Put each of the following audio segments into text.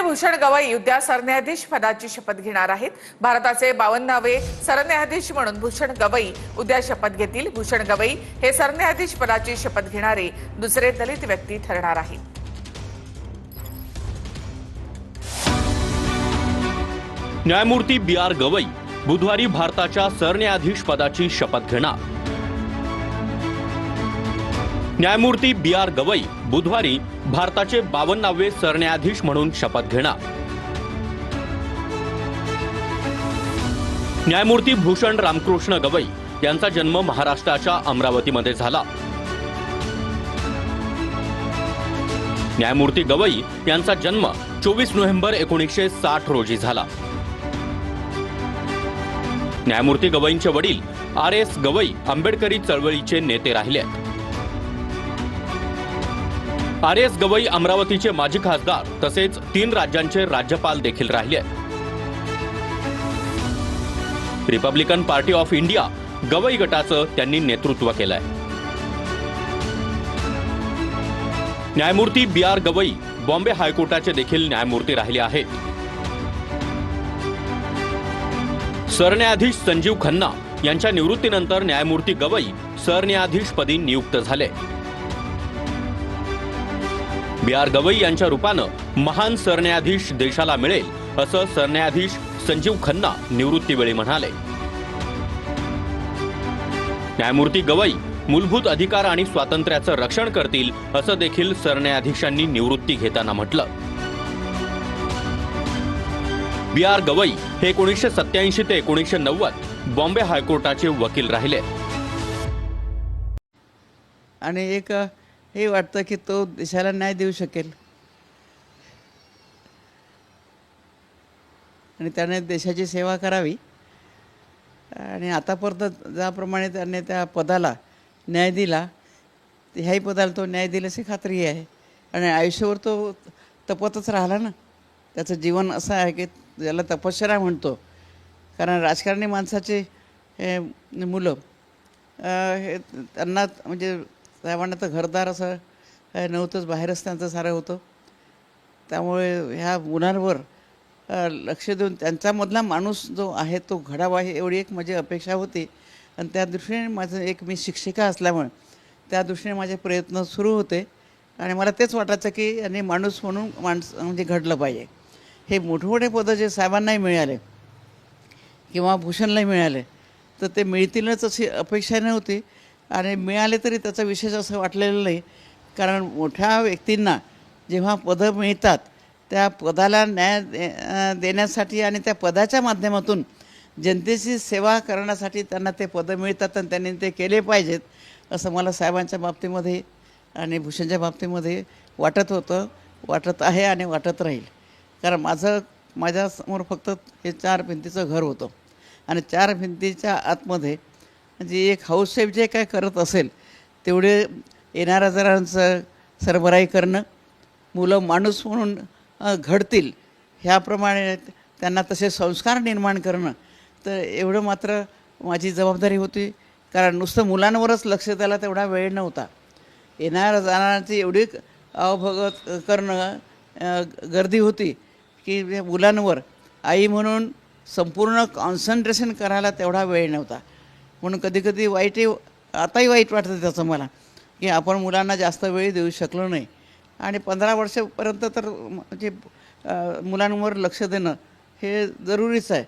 भूषण गवई उद्या सरन्यायाधीश पदाची शपथ घेणार आहेत। भारताचे 52वे सरन्यायाधीश म्हणून भूषण गवई उद्या शपथ घेतील। भूषण गवई हे सरन्यायाधीश पदाची शपथ घेणारे दुसरे दलित व्यक्ती ठरणार आहेत। न्यायमूर्ती बी.आर. गवई बुधवारी भारताच्या सरन्यायाधीश पदाची शपथ घेणार। न्यायमूर्ती बी.आर. गवई बुधवारी भारताचे 52वे सरन्यायाधीश म्हणून शपथ घेणार। न्यायमूर्ती भूषण रामकृष्ण गवई यांचा जन्म महाराष्ट्राच्या अमरावतीमध्ये झाला। न्यायमूर्ती गवई यांचा जन्म 24 नोव्हेंबर 1960 रोजी झाला। न्यायमूर्ती गवईंचे वडील आर.एस. गवई आंबेडकरी चळवळीचे नेते राहिले। आर.एस. गवई अमरावतीचे माजी खासदार तसेच 3 राज्यांचे राज्यपाल देखील राहिले। Republican party of India Gavai गटाचं त्यांनी नेतृत्व केलंय। न्यायमूर्ती बी.आर. गवई बॉम्बे हायकोर्टाचे देखील न्यायमूर्ती राहिले आहेत। सरन्यायाधीश संजीव खन्ना यांच्या निवृत्तीनंतर न्यायमूर्ती गवई सरन्यायाधीशपदी नियुक्त झाले। बी.आर. गवई यांच्या रूपानं महान सरन्यायाधीश देशाला मिळेल असं सरन्यायाधीश संजीव खन्ना निवृत्तीवेळी म्हणाले। न्यायमूर्ती गवई मूलभूत अधिकार आणि स्वातंत्र्याचं रक्षण करतील असं देखील सरन्यायाधीशांनी निवृत्ती घेताना म्हटलं। बी.आर. गवई हे 1987 ते 1990 बॉम्बे हायकोर्टाचे वकील राहिले। आणि एक हे वाटतं की तो देशाला न्याय देऊ शकेल आणि त्याने देशाची सेवा करावी। आणि आतापर्यंत ज्याप्रमाणे त्याने त्या पदाला न्याय दिला ह्याही पदाला तो न्याय दिल्याची खात्री आहे। आणि आयुष्यभर तो तपतच राहिला ना। त्याचं जीवन असं आहे की ज्याला तपश्चर्या म्हणतो। कारण राजकारणी माणसाचे मुलं हे त्यांना म्हणजे साहेबांना तर घरदार असं नव्हतंच, बाहेरच त्यांचं सारं होतं। त्यामुळे ह्या मुलांवर लक्ष देऊन त्यांच्यामधला माणूस जो आहे तो घडावा एवढी एक माझी अपेक्षा होती। आणि त्या दृष्टीने माझं मी शिक्षिका असल्यामुळे त्या दृष्टीने माझे प्रयत्न सुरू होते। आणि मला तेच वाटायचं की यांनी माणूस म्हणून म्हणजे घडलं पाहिजे। हे मोठमोठे पदं जे साहेबांनाही मिळाले किंवा भूषणलाही मिळाले तर ते मिळतीलच अशी अपेक्षा नव्हती। आणि मिळाले तरी त्याचा विशेष असं वाटलेलं नाही। कारण मोठ्या व्यक्तींना जेव्हा पदं मिळतात त्या पदाला न्याय देण्यासाठी आणि त्या पदाच्या माध्यमातून जनतेची सेवा करण्यासाठी त्यांना ते पदं मिळतात आणि त्यांनी ते केले पाहिजेत असं मला साहेबांच्या बाबतीमध्ये आणि भूषणच्या बाबतीमध्ये वाटत होतं, वाटत आहे आणि वाटत राहील। कारण माझ्यासमोर फक्त हे 4 भिंतीचं घर होतं आणि 4 भिंतीच्या आतमध्ये म्हणजे एक हाऊससाहेब जे काय करत असेल तेवढे येणाऱ्या जणांचं सरबराई करणं, मुलं माणूस म्हणून घडतील ह्याप्रमाणे त्यांना तसे संस्कार निर्माण करणं, तर एवढं मात्र माझी जबाबदारी होती। कारण नुसतं मुलांवरच लक्ष द्यायला तेवढा वेळ नव्हता। येणाऱ्या जाणाऱ्यांची एवढी अवभगत करणं गर्दी होती की मुलांवर आई म्हणून संपूर्ण कॉन्सन्ट्रेशन करायला तेवढा वेळ नव्हता। म्हणून कधीकधी वाईटही आताही वाईट वाटतं त्याचं मला की आपण मुलांना जास्त वेळ देऊ शकलो नाही। आणि 15 वर्षापर्यंत तर म्हणजे मुलांवर लक्ष देणं हे जरुरीच आहे।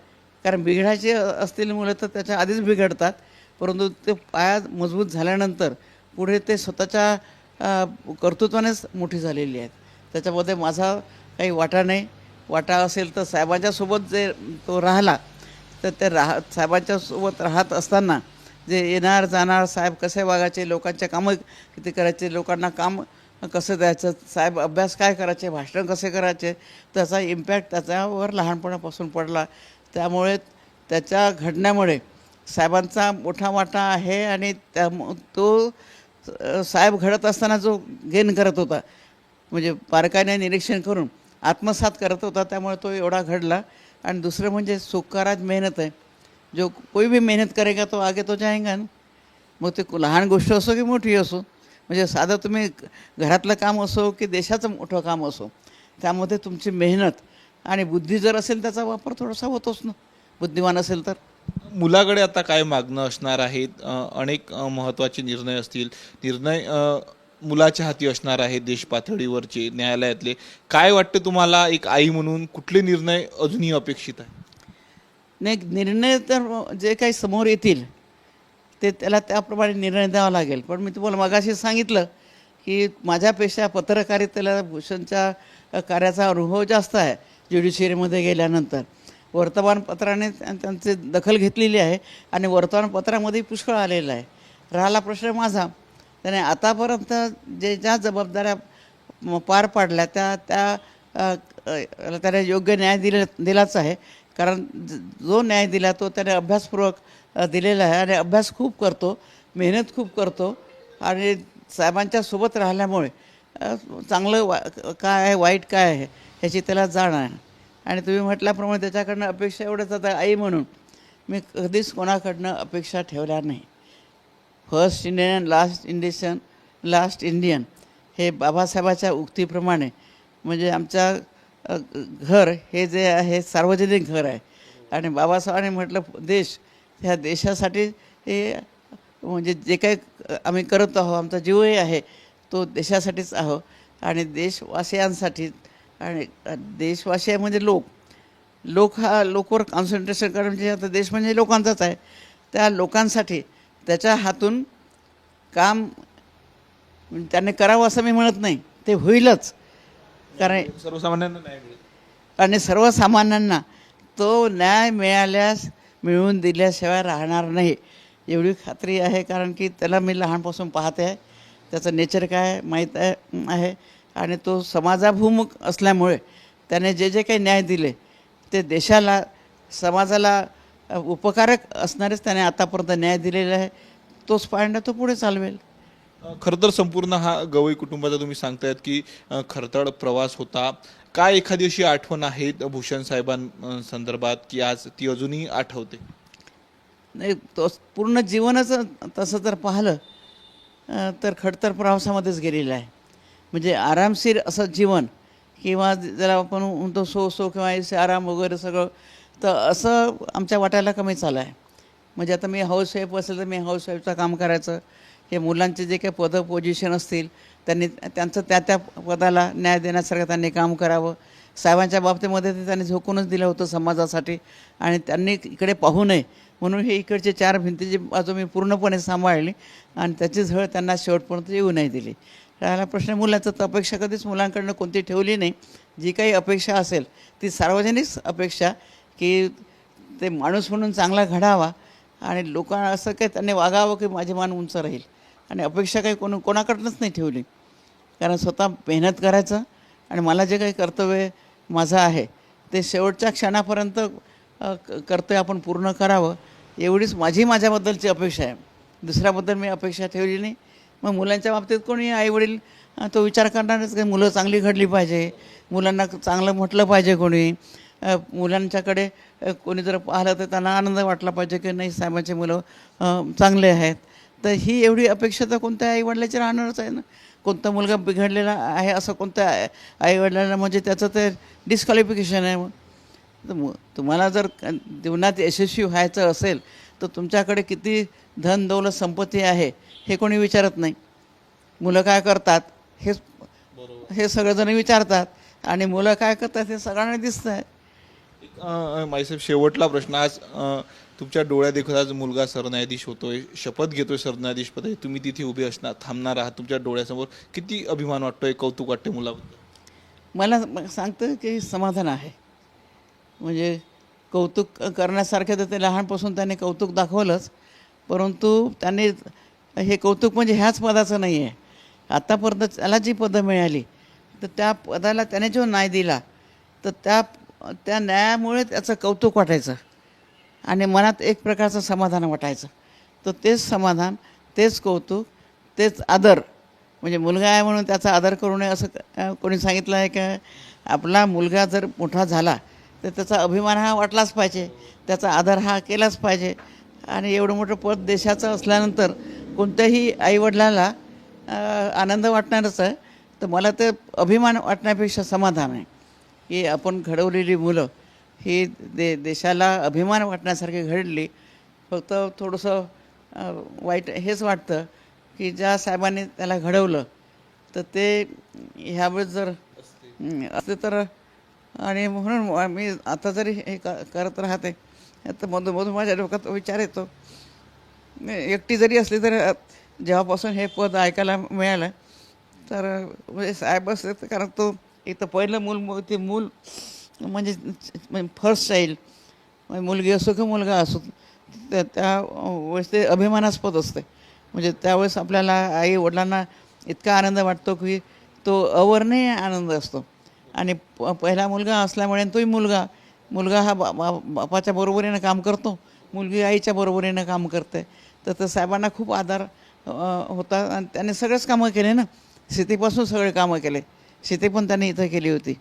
कारण बिघडायचे असलेली मुलं तर त्याच्या आधीच बिघडतात, परंतु ते पाया मजबूत झाल्यानंतर पुढे ते स्वतःच्या कर्तृत्वानेच मोठी झालेली आहेत। त्याच्यामध्ये माझा काही वाटा नाही। वाटा असेल तर साहेबांच्यासोबत जे तो राहिला तर ते साहेबांच्या सोबत राहत असताना जे येणार जाणार साहेब कसे वागायचे, लोकांचे कामं किती करायचे, लोकांना काम कसं द्यायचं, साहेब अभ्यास काय करायचे, भाषण कसे करायचे, त्याचा इम्पॅक्ट त्याच्यावर लहानपणापासून पडला। त्यामुळे त्याच्या घडण्यामुळे साहेबांचा मोठा वाटा आहे। आणि तो साहेब घडत असताना जो गेन करत होता म्हणजे बारकाईने निरीक्षण करून आत्मसात करत होता, त्यामुळे तो एवढा घडला। आणि दुसरं म्हणजे सुकाराज मेहनत आहे। जो कोई भी मेहनत करेगा तो आगे तो जाएगा ना। मग ते लहान गोष्ट असो की मोठी असो, म्हणजे साधं तुम्ही घरातलं काम असो की देशाचं मोठं काम असो, त्यामध्ये तुमची मेहनत आणि बुद्धी जर असेल त्याचा वापर थोडासा होतोच ना, बुद्धिमान असेल तर. मुलाकडे आता काय मागणं असणार आहेत? अनेक महत्त्वाचे निर्णय असतील, निर्णय मुलाच्या हाती असणार आहेत देश पातळीवरचे, न्यायालयातले. काय वाटतं तुम्हाला एक आई म्हणून कुठले निर्णय अजूनही अपेक्षित आहे? नाही, निर्णय तर जे काही समोर येतील ते त्याला त्याप्रमाणे निर्णय द्यावा लागेल. पण मी तुम्हाला मगाशी सांगितलं की माझ्यापेक्षा पत्रकारितेला भूषणच्या कार्याचा अनुभव जास्त आहे. ज्युडिशियरीमध्ये गेल्यानंतर वर्तमानपत्राने त्यांची दखल घेतलेली आहे आणि वर्तमानपत्रामध्ये पुष्कळ आलेलं आहे. राहिला प्रश्न माझा, त्याने आतापर्यंत ज्या जबाबदाऱ्या पार पाडल्या त्याने योग्य न्याय दिलाच आहे. कारण जो न्याय दिला तो त्याने अभ्यासपूर्वक दिलेला आहे आणि अभ्यास खूप करतो, मेहनत खूप करतो आणि साहेबांच्या सोबत राहिल्यामुळे चांगलं काय आहे वाईट काय आहे ह्याची त्याला जाण आहे. आणि तुम्ही म्हटल्याप्रमाणे त्याच्याकडनं अपेक्षा एवढंच, आता आई म्हणून मी कधीच कोणाकडनं अपेक्षा ठेवल्या नाही. फर्स्ट इंडियन लास्ट इंडियन हे बाबासाहेबाच्या उक्तीप्रमाणे, म्हणजे आमच्या घर हे जे आहे सार्वजनिक घर आहे आणि बाबासाहेबांनी म्हटलं देश, ह्या देशासाठी हे म्हणजे जे काही आम्ही करत आहोत, आमचा जीवही आहे तो देशासाठीच आहो आणि देशवासियांसाठी. आणि देशवासी म्हणजे लोकवर कॉन्सन्ट्रेशन करणं, म्हणजे आता देश म्हणजे लोकांचाच आहे. त्या लोकांसाठी त्याच्या हातून काम त्याने करावं असं मी म्हणत नाही, ते होईलच. कारण सर्वसामान्यांना न्याय मिळेल आणि सर्वसामान्यांना तो न्याय मिळवून दिल्याशिवाय राहणार नाही एवढी खात्री आहे. कारण की त्याला मी लहानपासून पाहते आहे, त्याचं नेचर काय माहीत आहे आणि तो समाजाभिमुख असल्यामुळे त्याने जे काही न्याय दिले ते देशाला, समाजाला उपकारक असणारेच त्याने आतापर्यंत न्याय दिलेला आहे. तोच पायंडा तो पुढे चालवेल. खरं तर संपूर्ण हा गवई कुटुंबाचा तुम्ही सांगतायत की खरतर प्रवास होता. काय एखादी अशी आठवण आहे भूषण साहेबांसंदर्भात की आज ती अजूनही आठवते? नाही, तो पूर्ण जीवनच तसं जर पाहिलं तर खडतर प्रवासामध्येच गेलेलं आहे. म्हणजे आरामशीर असं जीवन, किंवा ज्याला आपण म्हणतो सो किंवा ऐसे आराम वगैरे सगळं, तर असं आमच्या वाट्याला कमी चाललं आहे. म्हणजे आता मी हाऊसवाईफ असेल तर मी हाऊसवाईफचं काम करायचं, हे मुलांचे जे काही पदं पोझिशन असतील त्यांनी त्यांचं त्या पदाला न्याय देण्यासारखं त्यांनी काम करावं. साहेबांच्या बाबतीमध्ये ते त्यांनी झोकूनच दिलं होतं समाजासाठी आणि त्यांनी इकडे पाहू नये म्हणून हे इकडचे 4 भिंतीची बाजू मी पूर्णपणे सांभाळली आणि त्याची झळ त्यांना शेवटपर्यंत येऊ नाही दिली. राहिला प्रश्न मुलांचा, तर अपेक्षा कधीच मुलांकडनं कोणती ठेवली नाही. जी काही अपेक्षा असेल ती सार्वजनिक अपेक्षा, की ते माणूस म्हणून चांगला घडावा आणि लोकांना असं काही त्यांनी वागावं की माझे मान उंच राहील. आणि अपेक्षा काही कोणाकडनंच नाही ठेवली. कारण स्वतः मेहनत करायचं आणि मला जे काही कर्तव्य माझं आहे ते शेवटच्या क्षणापर्यंत कर्तव्य आपण पूर्ण करावं एवढीच माझ्याबद्दलची अपेक्षा आहे. दुसऱ्याबद्दल मी अपेक्षा ठेवली नाही. मग मुलांच्या बाबतीत कोणी आईवडील तो विचार करणारच की मुलं चांगली घडली पाहिजे, मुलांना चांगलं म्हटलं पाहिजे, कोणी मुलांच्याकडे कोणी जर पाहिलं तर त्यांना आनंद वाटला पाहिजे की नाही साहेबांचे मुलं चांगले आहेत. तर ही एवढी अपेक्षा तर कोणत्या आईवडिलाची राहणारच आहे ना. कोणता मुलगा बिघडलेला आहे असं कोणत्या आईवडिलांना, म्हणजे त्याचं ते डिस्क्वालिफिकेशन आहे. मग तुम्हाला जर जीवनात यशस्वी व्हायचं असेल तर तुमच्याकडे किती धन दौलत संपत्ती आहे हे कोणी विचारत नाही. मुलं काय करतात हे सगळेजण विचारतात आणि मुलं काय करतात हे सगळ्यांना दिसतं आहे. माईसाहेब, शेवटला प्रश्न. आज तुमच्या डोळ्यात देखत आज मुलगा सरन्यायाधीश होतोय, शपथ घेतोय सरन्यायाधीश पद, तुम्ही तिथे उभे थांबणार आहात, तुमच्या डोळ्यासमोर किती अभिमान वाटतोय, कौतुक वाटते मुलाबद्दल? मला सांगतं की समाधान आहे. म्हणजे कौतुक करण्यासारखे तर ते लहानपासून त्याने कौतुक दाखवलंच, परंतु त्यांनी हे कौतुक म्हणजे ह्याच पदाचं नाही आहे. आत्तापर्यंत त्याला जी पदं मिळाली तर त्या पदाला त्याने जो न्याय दिला तर त्या न्यायामुळे त्याचं कौतुक वाटायचं आणि मनात एक प्रकारचं समाधान वाटायचं. तर तेच समाधान, तेच कौतुक, तेच आदर. म्हणजे मुलगा आहे म्हणून त्याचा आदर करू नये असं कोणी सांगितलं आहे का? आपला मुलगा जर मोठा झाला तर त्याचा अभिमान हा वाटलाच पाहिजे, त्याचा आदर हा केलाच पाहिजे. आणि एवढं मोठं पद देशाचं असल्यानंतर कोणत्याही आईवडिलाला आनंद वाटणारच आहे. तर मला ते अभिमान वाटण्यापेक्षा समाधान आहे. की आपण घडवलेली मुलं ही देशाला अभिमान वाटण्यासारखी घडली. फक्त थोडंसं वाईट हेच वाटतं की ज्या साहेबांनी त्याला घडवलं तर ते ह्यावेळेस जर असते तर. आणि म्हणून मी आता जरी हे करत राहते तर मधून माझ्या डोक्यात विचार येतो, एकटी जरी असली तरी जेव्हापासून हे पद ऐकायला मिळालं तर म्हणजे साहेब असते तर, कारण तो इथं पहिलं ते मूल म्हणजे फर्स्ट चाइल्ड मुलगी असो किंवा मुलगा असो त्या वेळेस ते अभिमानास्पद असते. म्हणजे त्यावेळेस आपल्याला आई वडिलांना इतका आनंद वाटतो की तो अवर्णनीय आनंद असतो. आणि पहिला मुलगा असल्यामुळे तोही मुलगा हा बापाच्या बरोबरीनं काम करतो, मुलगी आईच्या बरोबरीनं काम करते. तर साहेबांना खूप आधार होता आणि त्याने सगळेच कामं केले ना, शेतीपासून सगळे कामं केले. शेती पण त्याने इथं केली होती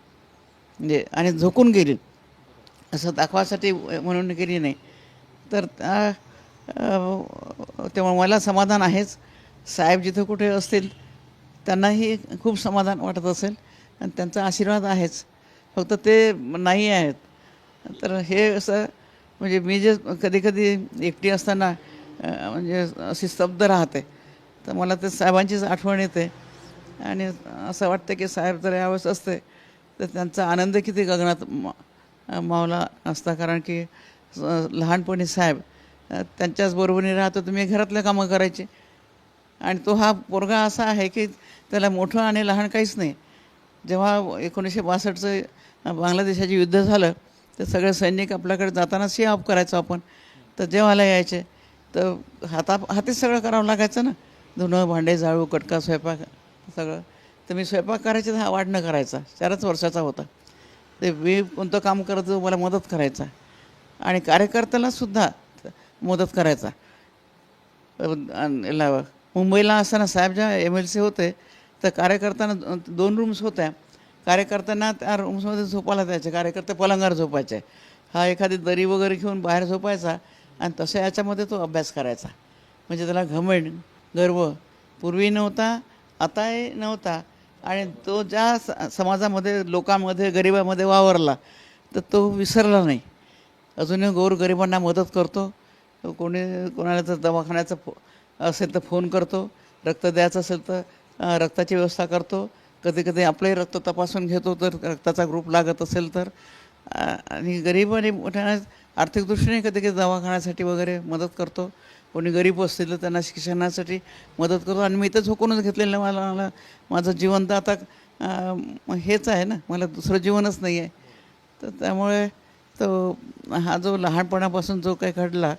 म्हणजे, आणि झोकून गेली, असं दाखवासाठी म्हणून केली नाही. तर तेव्हा मला समाधान आहेच. साहेब जिथं कुठे असतील त्यांनाही खूप समाधान वाटत असेल आणि त्यांचा आशीर्वाद आहेच. फक्त ते नाही आहेत. तर हे असं म्हणजे मी जे कधी एकटी असताना म्हणजे अशी स्तब्ध राहते तर मला ते साहेबांचीच आठवण येते. आणि असं वाटतं की साहेब जर यावेळेस असते तर त्यांचा आनंद किती गगनात मावला असता. कारण की लहानपणी साहेब त्यांच्याच बरोबरीने राहतो, तुम्ही घरातलं कामं करायचे. आणि तो हा पोरगा असा आहे की त्याला मोठं आणि लहान काहीच नाही. जेव्हा 1962चं बांगलादेशाचे युद्ध झालं तर सगळे सैनिक आपल्याकडे जाताना सी ऑफ करायचो आपण, तर जेवायला यायचे तर हातीच सगळं करावं लागायचं ना, धुणं भांडे जाळू कटका स्वयंपाक सगळं. तर मी स्वयंपाक करायचे तर हा वाढणं करायचा. 4च वर्षाचा होता. ते मी कोणतं काम करायचं मला मदत करायचा आणि कार्यकर्त्यालासुद्धा मदत करायचा. मुंबईला असताना साहेब ज्या MLC होते तर कार्यकर्त्यांना 2 रूम्स होत्या. कार्यकर्त्यांना त्या रूम्समध्ये झोपायला द्यायचे, कार्यकर्ते पलंगावर झोपायचे. हा एखादी दरी वगैरे घेऊन बाहेर झोपायचा आणि तसं याच्यामध्ये तो अभ्यास करायचा. म्हणजे त्याला घमंड गर्व पूर्वी नव्हता, आताही नव्हता. आणि तो ज्या समाजामध्ये लोकांमध्ये गरिबामध्ये वावरला तर तो विसरला नाही. अजूनही गोरगरिबांना मदत करतो. कोणाला जर दवाखान्याचं असेल तर फोन करतो, रक्त द्यायचं असेल तर रक्ताची व्यवस्था करतो. कधी आपलंही रक्त तपासून घेतो तर रक्ताचा ग्रुप लागत असेल तर. आणि गरीब आणि मोठ्या आर्थिक दृष्टीने कधी दवाखान्यासाठी वगैरे मदत करतो. कोणी गरीब असतील तर त्यांना शिक्षणासाठी मदत करतो. आणि मी तर झोकूनच घेतलेलं, मला माझं जीवन तर आता हेच आहे ना, मला दुसरं जीवनच नाही आहे. तर त्यामुळे तो हा जो लहानपणापासून जो काही घडला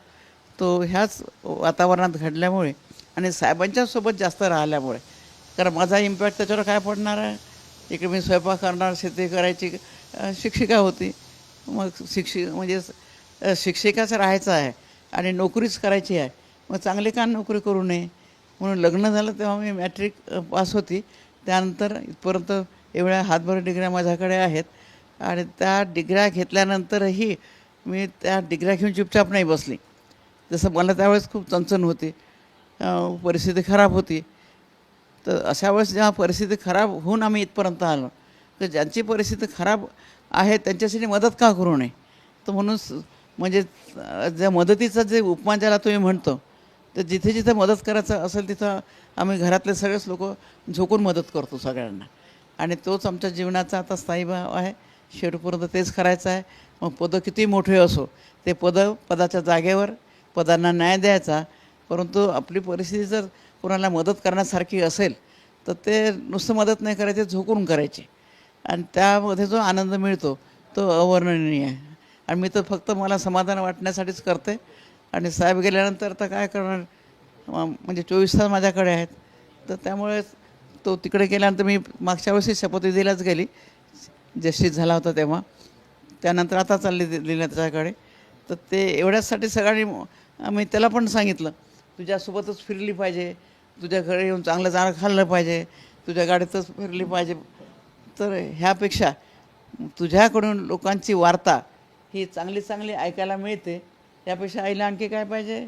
तो ह्याच वातावरणात घडल्यामुळे आणि साहेबांच्यासोबत जास्त राहिल्यामुळे. कारण माझा इम्पॅक्ट त्याच्यावर काय पडणार आहे, इकडे मी स्वयंपाक करणार, शेती करायची, शिक्षिका होती. मग म्हणजे शिक्षिकाच राहायचं आहे आणि नोकरीच करायची आहे, मग चांगली का नोकरी करू नये. म्हणून लग्न झालं तेव्हा मी मॅट्रिक पास होती. त्यानंतर इथपर्यंत एवढ्या हातभर डिग्र्या माझ्याकडे आहेत. आणि त्या डिग्र्या घेतल्यानंतरही मी त्या डिग्र्या घेऊन चुपचाप नाही बसली. जसं मला त्यावेळेस खूप चणचण होती, परिस्थिती खराब होती. तर अशा वेळेस जेव्हा परिस्थिती खराब होऊन आम्ही इथपर्यंत आलो तर ज्यांची परिस्थिती खराब आहे त्यांच्यासाठी मदत का करू नये. तर म्हणून म्हणजे ज्या मदतीचा जे उपमान ज्याला तुम्ही म्हणतो, तर जिथे जिथे मदत करायचं असेल तिथं आम्ही घरातले सगळेच लोक झोकून मदत करतो सगळ्यांना. आणि तोच आमच्या जीवनाचा आता स्थायी भाव आहे. शेवटपर्यंत तेच करायचं आहे. मग पदं किती मोठे असो, ते पदाच्या जागेवर पदांना न्याय द्यायचा. परंतु आपली परिस्थिती जर कोणाला मदत करण्यासारखी असेल तर ते नुसतं मदत नाही करायची, झोकून करायची. आणि त्यामध्ये जो आनंद मिळतो तो अवर्णनीय आहे. आणि मी तर फक्त मला समाधान वाटण्यासाठीच करते. आणि साहेब गेल्यानंतर तर काय करणार, म्हणजे 24 तास माझ्याकडे आहेत. तर त्यामुळे तो तिकडे गेल्यानंतर मी मागच्या वर्षी शपथविधीलाच गेली, जस्टिस झाला होता तेव्हा. त्यानंतर आता चालली दिली त्याच्याकडे. तर ते एवढ्याचसाठी सगळ्यांनी आम्ही त्याला पण सांगितलं, तुझ्यासोबतच फिरली पाहिजे, तुझ्या घरी येऊन चांगलं खाल्लं पाहिजे, तुझ्या गाडीतच फिरली पाहिजे. तर ह्यापेक्षा तुझ्याकडून लोकांची वार्ता ही चांगली ऐकायला मिळते, त्यापेक्षा आईला आणखी काय पाहिजे.